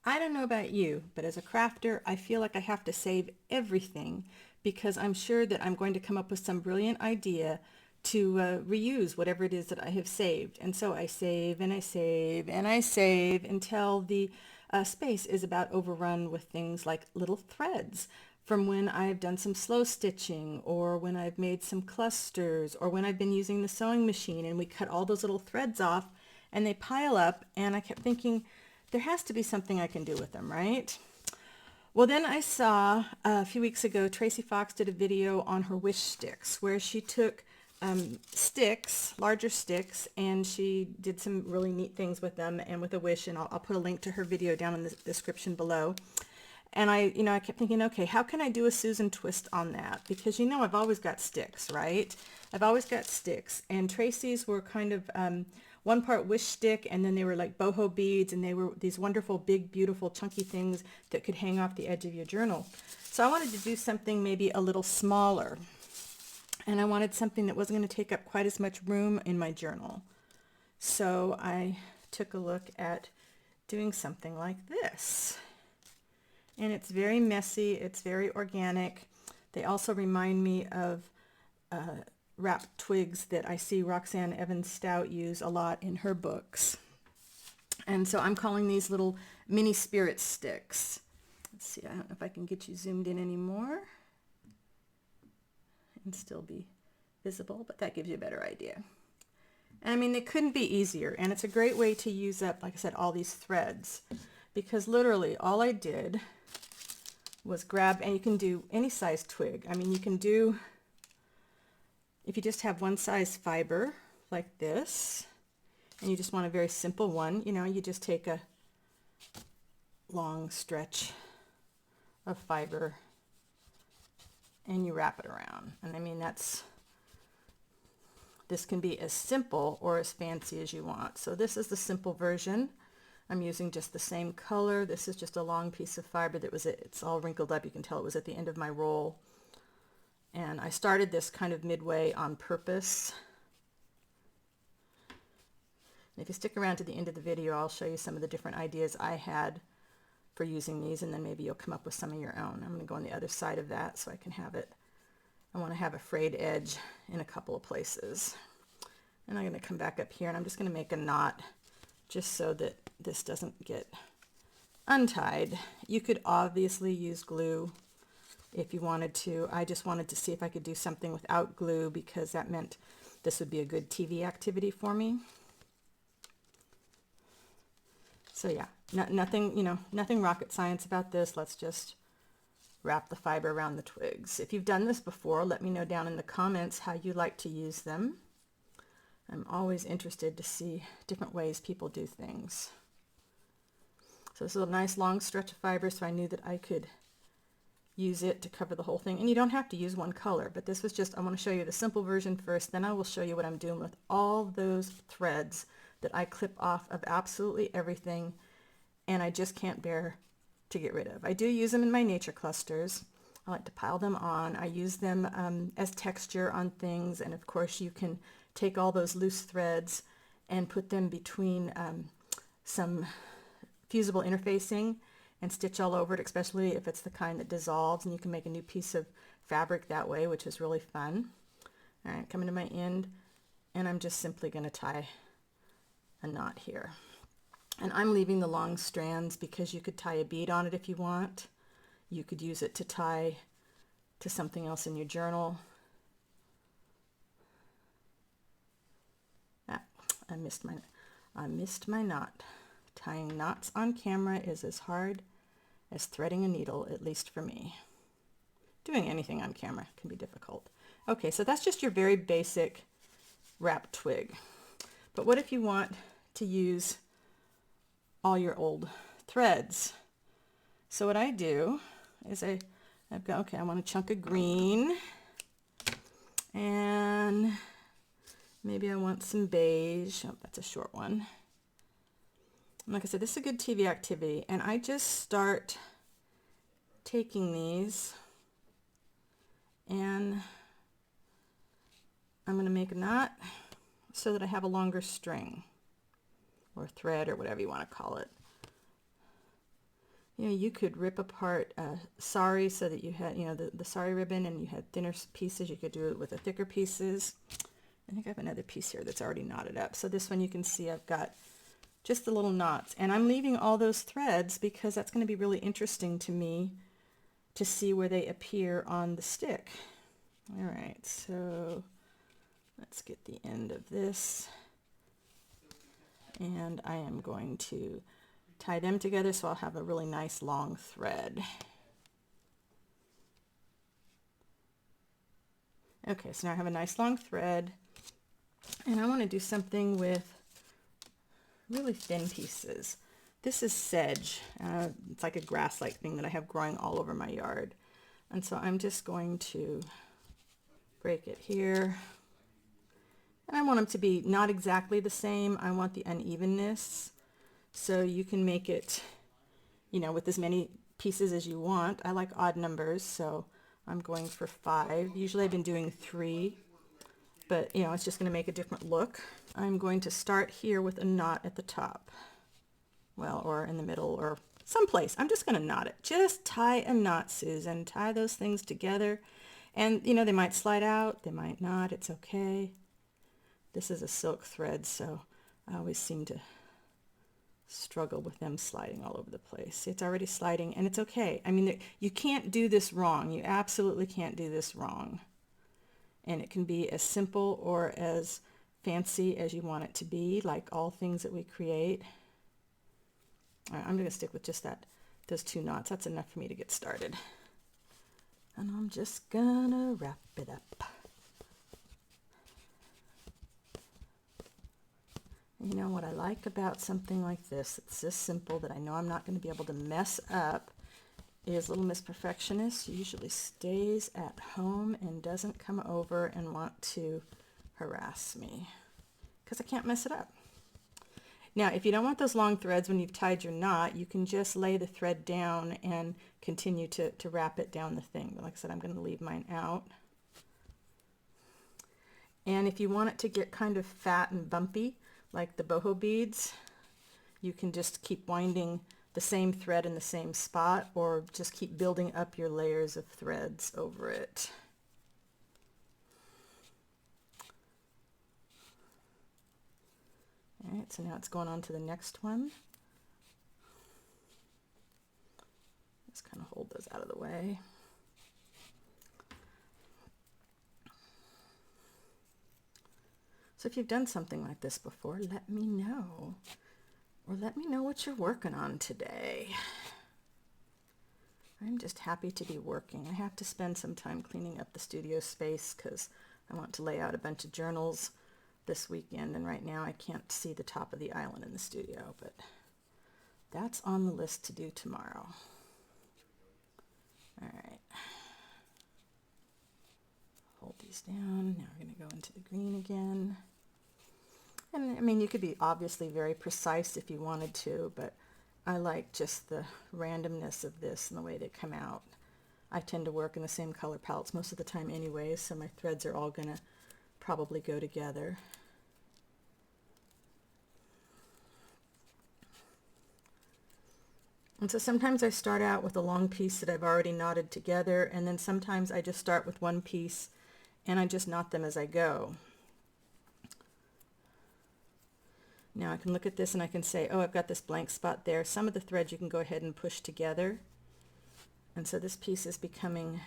I don't know about you, but as a crafter, I feel like I have to save everything because I'm sure that I'm going to come up with some brilliant idea to reuse whatever it is that I have saved. And so I save and I save and I save until the space is about overrun with things like little threads from when I've done some slow stitching or when I've made some clusters or when I've been using the sewing machine and we cut all those little threads off and they pile up, and I kept thinking, there has to be something I can do with them, right? Well, then I saw a few weeks ago, Tracie Fox did a video on her wish sticks where she took sticks, larger sticks, and she did some really neat things with them and with a wish, and I'll put a link to her video down in the description below. And I kept thinking, okay, how can I do a Susan twist on that? Because, I've always got sticks, right? I've always got sticks. And Tracie's were kind of one part wish stick, and then they were like boho beads, and they were these wonderful, big, beautiful, chunky things that could hang off the edge of your journal. So I wanted to do something maybe a little smaller. And I wanted something that wasn't going to take up quite as much room in my journal. So I took a look at doing something like this. And it's very messy, it's very organic. They also remind me of wrapped twigs that I see Roxanne Evans Stout use a lot in her books. And so I'm calling these little mini spirit sticks. Let's see, I don't know if I can get you zoomed in anymore and still be visible, but that gives you a better idea. And I mean, they couldn't be easier, and it's a great way to use up, like I said, all these threads, because literally all I did was grab, and you can do any size twig. I mean, you can do, if you just have one size fiber like this, and you just want a very simple one, you just take a long stretch of fiber and you wrap it around. And I mean, this can be as simple or as fancy as you want. So this is the simple version. I'm using just the same color. This is just a long piece of fiber that it's all wrinkled up. You can tell it was at the end of my roll. And I started this kind of midway on purpose. And if you stick around to the end of the video, I'll show you some of the different ideas I had for using these, and then maybe you'll come up with some of your own. I'm going to go on the other side of that so I can have it. I want to have a frayed edge in a couple of places. And I'm going to come back up here, and I'm just going to make a knot just so that this doesn't get untied. You could obviously use glue if you wanted to. I just wanted to see if I could do something without glue because that meant this would be a good TV activity for me. So yeah, nothing rocket science about this. Let's just wrap the fiber around the twigs. If you've done this before, let me know down in the comments how you like to use them. I'm always interested to see different ways people do things. So this is a nice long stretch of fiber, so I knew that I could use it to cover the whole thing. And you don't have to use one color, but this was just, I want to show you the simple version first, then I will show you what I'm doing with all those threads that I clip off of absolutely everything, and I just can't bear to get rid of. I do use them in my nature clusters. I like to pile them on. I use them as texture on things, and of course you can take all those loose threads and put them between some fusible interfacing and stitch all over it, especially if it's the kind that dissolves, and you can make a new piece of fabric that way, which is really fun. All right, coming to my end, and I'm just simply going to tie a knot here. And I'm leaving the long strands because you could tie a bead on it if you want. You could use it to tie to something else in your journal. I missed my knot. Tying knots on camera is as hard as threading a needle, at least for me. Doing anything on camera can be difficult. Okay, so that's just your very basic wrap twig. But what if you want to use all your old threads? So what I do is I've got, okay, I want a chunk of green, and maybe I want some beige. Oh, that's a short one. And like I said, this is a good TV activity, and I just start taking these, and I'm going to make a knot so that I have a longer string or thread or whatever you want to call it. You know, you could rip apart sari so that you had, you know, the sari ribbon, and you had thinner pieces. You could do it with the thicker pieces. I think I have another piece here that's already knotted up. So this one you can see I've got just the little knots, and I'm leaving all those threads because that's going to be really interesting to me to see where they appear on the stick. All right, so let's get the end of this, and I am going to tie them together so I'll have a really nice long thread. Okay, so now I have a nice long thread, and I want to do something with really thin pieces. This is sedge. It's like a grass-like thing that I have growing all over my yard. And so I'm just going to break it here. And I want them to be not exactly the same. I want the unevenness. So you can make it, you know, with as many pieces as you want. I like odd numbers, so I'm going for 5. Usually I've been doing 3, but you know, it's just going to make a different look. I'm going to start here with a knot at the top. Well, or in the middle, or someplace. I'm just going to knot it. Just tie a knot, Susan. Tie those things together. And, you know, they might slide out. They might not. It's okay. This is a silk thread, so I always seem to struggle with them sliding all over the place. It's already sliding, and it's okay. I mean, you can't do this wrong. You absolutely can't do this wrong. And it can be as simple or as fancy as you want it to be, like all things that we create. All right, I'm going to stick with just those 2 knots. That's enough for me to get started. And I'm just going to wrap it up. You know what I like about something like this, it's this simple that I know I'm not going to be able to mess up, is Little Miss Perfectionist usually stays at home and doesn't come over and want to harass me because I can't mess it up. Now, if you don't want those long threads when you've tied your knot, you can just lay the thread down and continue to wrap it down the thing. But like I said, I'm going to leave mine out. And if you want it to get kind of fat and bumpy, like the boho beads, you can just keep winding the same thread in the same spot, or just keep building up your layers of threads over it. All right, so now it's going on to the next one. Just kind of hold those out of the way. So if you've done something like this before, let me know. Or let me know what you're working on today. I'm just happy to be working. I have to spend some time cleaning up the studio space because I want to lay out a bunch of journals this weekend, and right now I can't see the top of the island in the studio, but that's on the list to do tomorrow. All right. Hold these down. Now we're going to go into the green again. And I mean, you could be obviously very precise if you wanted to, but I like just the randomness of this and the way they come out. I tend to work in the same color palettes most of the time anyways, so my threads are all going to probably go together. And so sometimes I start out with a long piece that I've already knotted together, and then sometimes I just start with one piece and I just knot them as I go. Now I can look at this and I can say, oh, I've got this blank spot there. Some of the threads you can go ahead and push together. And so this piece is becoming,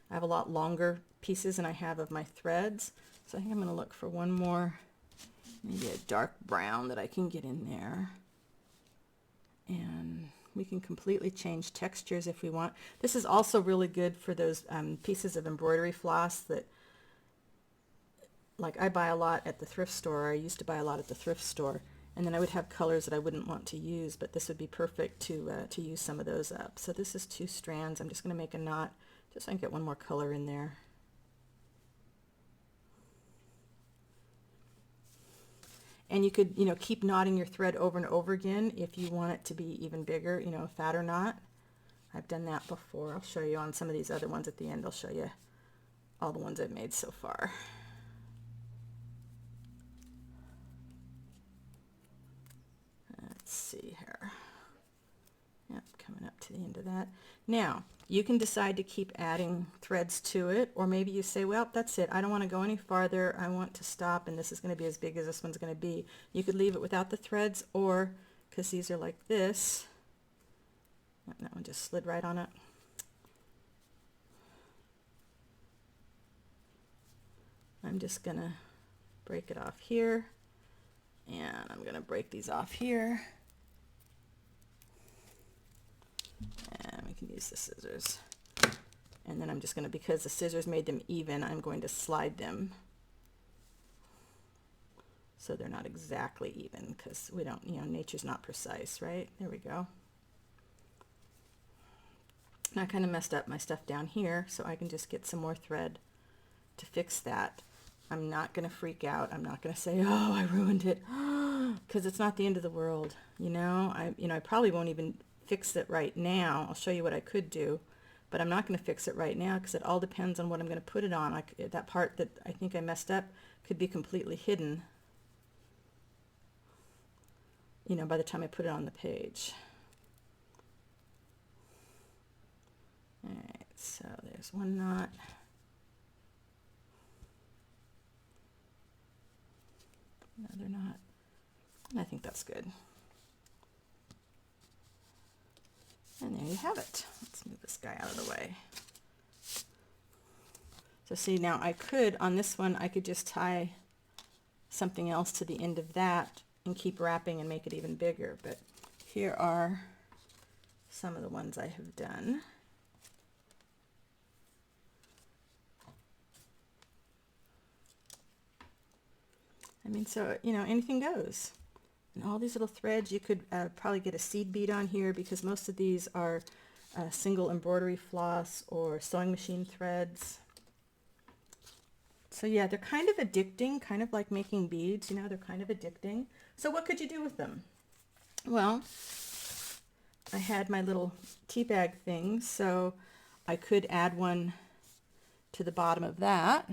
I have a lot longer pieces than I have of my threads. So I think I'm going to look for one more, maybe a dark brown that I can get in there. And we can completely change textures if we want. This is also really good for those pieces of embroidery floss that, like, I buy a lot at the thrift store. I used to buy a lot at the thrift store, and then I would have colors that I wouldn't want to use, but this would be perfect to use some of those up. So this is 2 strands. I'm just going to make a knot just so I can get one more color in there. And you could, you know, keep knotting your thread over and over again if you want it to be even bigger, you know, a fatter knot. I've done that before. I'll show you on some of these other ones at the end. I'll show you all the ones I've made so far. Let's see here. Yep, coming up to the end of that. Now, you can decide to keep adding threads to it, or maybe you say, well, that's it. I don't want to go any farther. I want to stop, and this is going to be as big as this one's going to be. You could leave it without the threads, or, because these are like this, that one just slid right on it. I'm just going to break it off here, and I'm going to break these off here. And we can use the scissors. And then I'm just going to, because the scissors made them even, I'm going to slide them so they're not exactly even, because we don't, you know, nature's not precise, right? There we go. And I kind of messed up my stuff down here, so I can just get some more thread to fix that. I'm not going to freak out. I'm not going to say, oh, I ruined it, because it's not the end of the world. You know, I probably won't even fix it right now. I'll show you what I could do, but I'm not going to fix it right now because it all depends on what I'm going to put it on. That part that I think I messed up could be completely hidden, you know, by the time I put it on the page. All right, so there's one knot. Another knot. And I think that's good. And there you have it. Let's move this guy out of the way. So see, now I could, on this one, I could just tie something else to the end of that and keep wrapping and make it even bigger. But here are some of the ones I have done. I mean, so, you know, anything goes. And all these little threads, you could probably get a seed bead on here, because most of these are single embroidery floss or sewing machine threads. So yeah, they're kind of addicting, kind of like making beads, you know, they're kind of addicting. So what could you do with them? Well, I had my little tea bag thing, so I could add one to the bottom of that,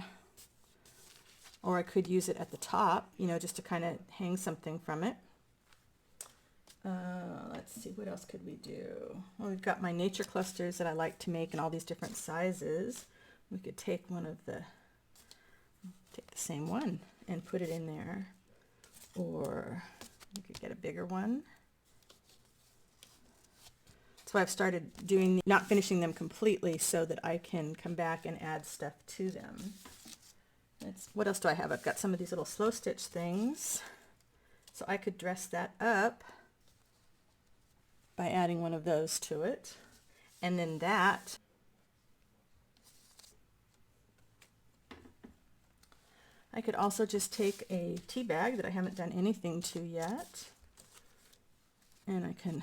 or I could use it at the top, you know, just to kind of hang something from it. Let's see, what else could we do? Well, we've got my nature clusters that I like to make in all these different sizes. We could take the same one and put it in there, or you could get a bigger one. That's why I've started doing, not finishing them completely, so that I can come back and add stuff to them. What else do I have? I've got some of these little slow stitch things, so I could dress that up by adding one of those to it. And then that, I could also just take a tea bag that I haven't done anything to yet, and I can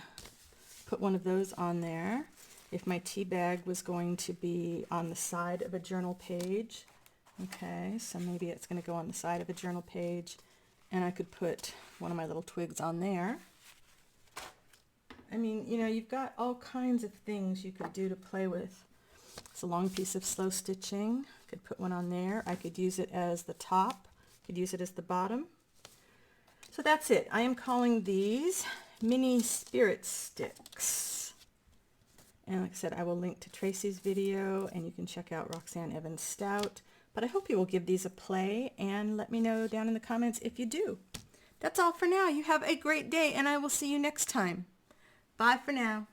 put one of those on there. If my tea bag was going to be on the side of a journal page, okay, so maybe it's going to go on the side of a journal page, and I could put one of my little twigs on there. I mean, you know, you've got all kinds of things you could do to play with. It's a long piece of slow stitching. Could put one on there. I could use it as the top. Could use it as the bottom. So that's it. I am calling these mini spirit sticks. And like I said, I will link to Tracie's video, and you can check out Roxanne Evans Stout. But I hope you will give these a play and let me know down in the comments if you do. That's all for now. You have a great day, and I will see you next time. Bye for now.